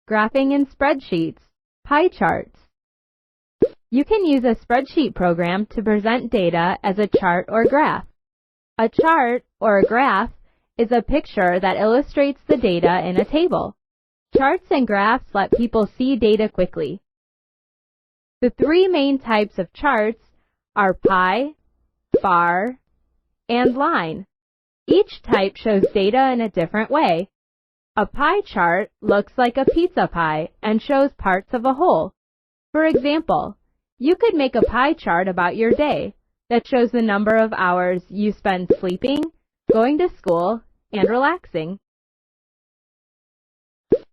Graphing in spreadsheets. Pie charts. You can use a spreadsheet program to present data as a chart or graph. A chart, or a graph, is a picture that illustrates the data in a table. Charts and graphs let people see data quickly. The three main types of charts are pie, bar, and line. Each type shows data in a different way. A pie chart looks like a pizza pie and shows parts of a whole. For example, you could make a pie chart about your day that shows the number of hours you spend sleeping, going to school, and relaxing.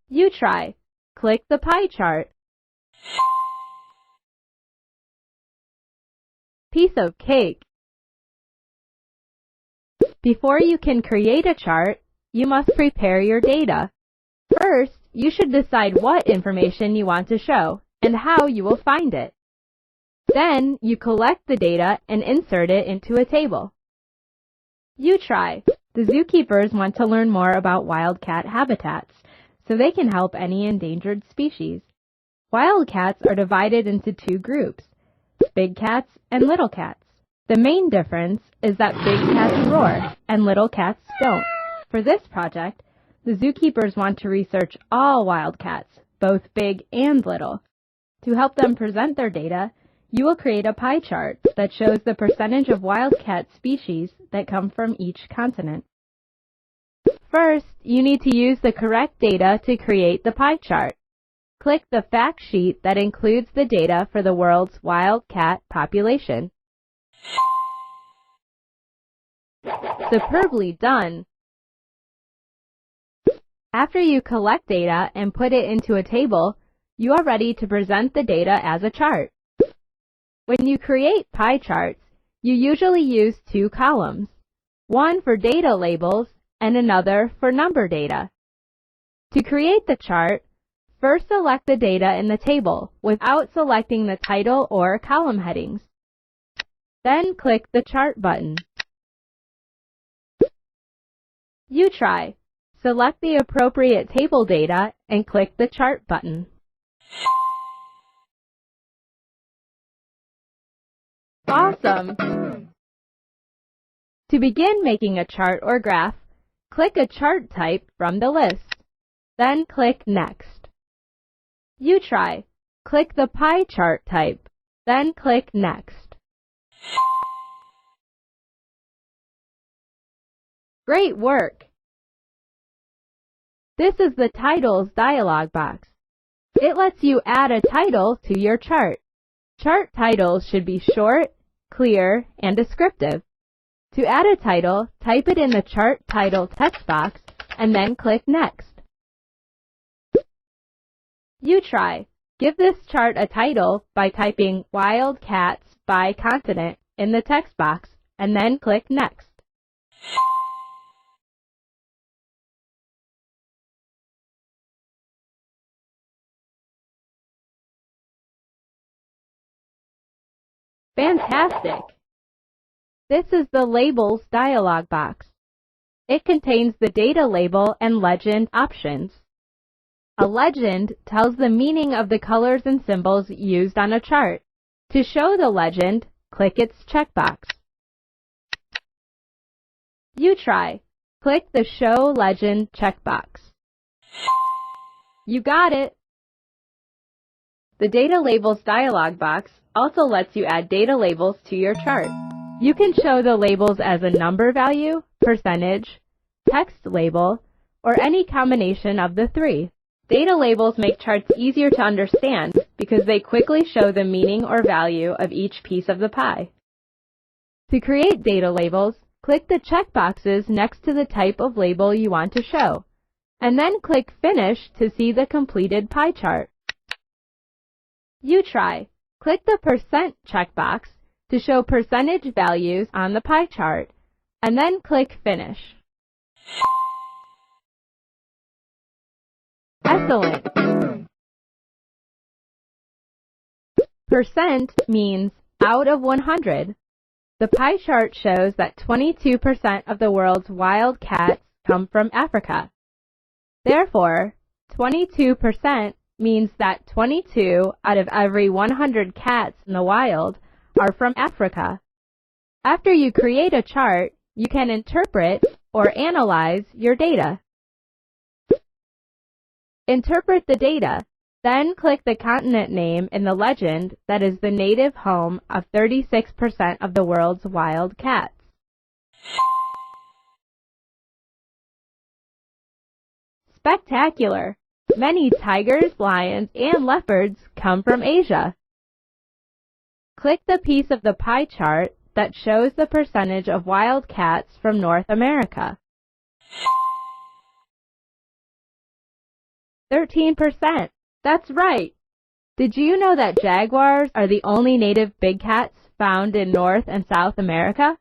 You try. Click the pie chart. Piece of cake. Before you can create a chart, you must prepare your data. First, you should decide what information you want to show and how you will find it. Then, you collect the data and insert it into a table. You try. The zookeepers want to learn more about wildcat habitats, so they can help any endangered species. Wildcats are divided into two groups, big cats and little cats. The main difference is that big cats roar and little cats don't. For this project, the zookeepers want to research all wildcats, both big and little. To help them present their data, you will create a pie chart that shows the percentage of wildcat species that come from each continent. First, you need to use the correct data to create the pie chart. Click the fact sheet that includes the data for the world's wildcat population. Superbly done! After you collect data and put it into a table, you are ready to present the data as a chart. When you create pie charts, you usually use two columns, one for data labels and another for number data. To create the chart, first select the data in the table without selecting the title or column headings. Then click the Chart button. You try. Select the appropriate table data and click the Chart button. Awesome! To begin making a chart or graph, click a chart type from the list. Then click Next. You try. Click the pie chart type. Then click Next. Great work! This is the Titles dialog box. It lets you add a title to your chart. Chart titles should be short, clear, and descriptive. To add a title, type it in the Chart Title text box and then click Next. You try. Give this chart a title by typing Wildcats by continent in the text box and then click Next. Fantastic! This is the Labels dialog box. It contains the data label and legend options. A legend tells the meaning of the colors and symbols used on a chart. To show the legend, click its checkbox. You try. Click the Show Legend checkbox. You got it! The Data Labels dialog box also lets you add data labels to your chart. You can show the labels as a number value, percentage, text label, or any combination of the three. Data labels make charts easier to understand because they quickly show the meaning or value of each piece of the pie. To create data labels, click the checkboxes next to the type of label you want to show, and then click Finish to see the completed pie chart. You try. Click the Percent checkbox to show percentage values on the pie chart, and then click Finish. Excellent! Percent means out of 100. The pie chart shows that 22% of the world's wild cats come from Africa. Therefore, 22% means that 22 out of every 100 cats in the wild are from Africa. After you create a chart, you can interpret or analyze your data. Interpret the data, then click the continent name in the legend that is the native home of 36% of the world's wild cats. Spectacular! Many tigers, lions, and leopards come from Asia. Click the piece of the pie chart that shows the percentage of wild cats from North America. 13%. That's right! Did you know that jaguars are the only native big cats found in North and South America?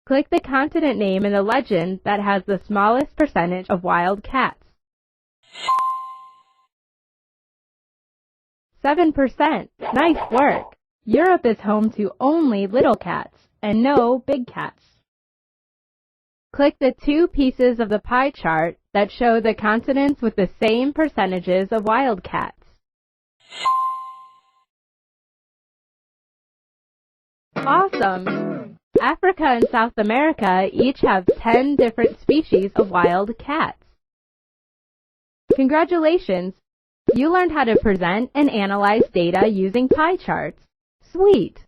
Click the continent name in the legend that has the smallest percentage of wild cats. 7%. Nice work! Europe is home to only little cats and no big cats. Click the two pieces of the pie chart that show the continents with the same percentages of wild cats. Awesome! Africa and South America each have 10 different species of wild cats. Congratulations! You learned how to present and analyze data using pie charts. Sweet!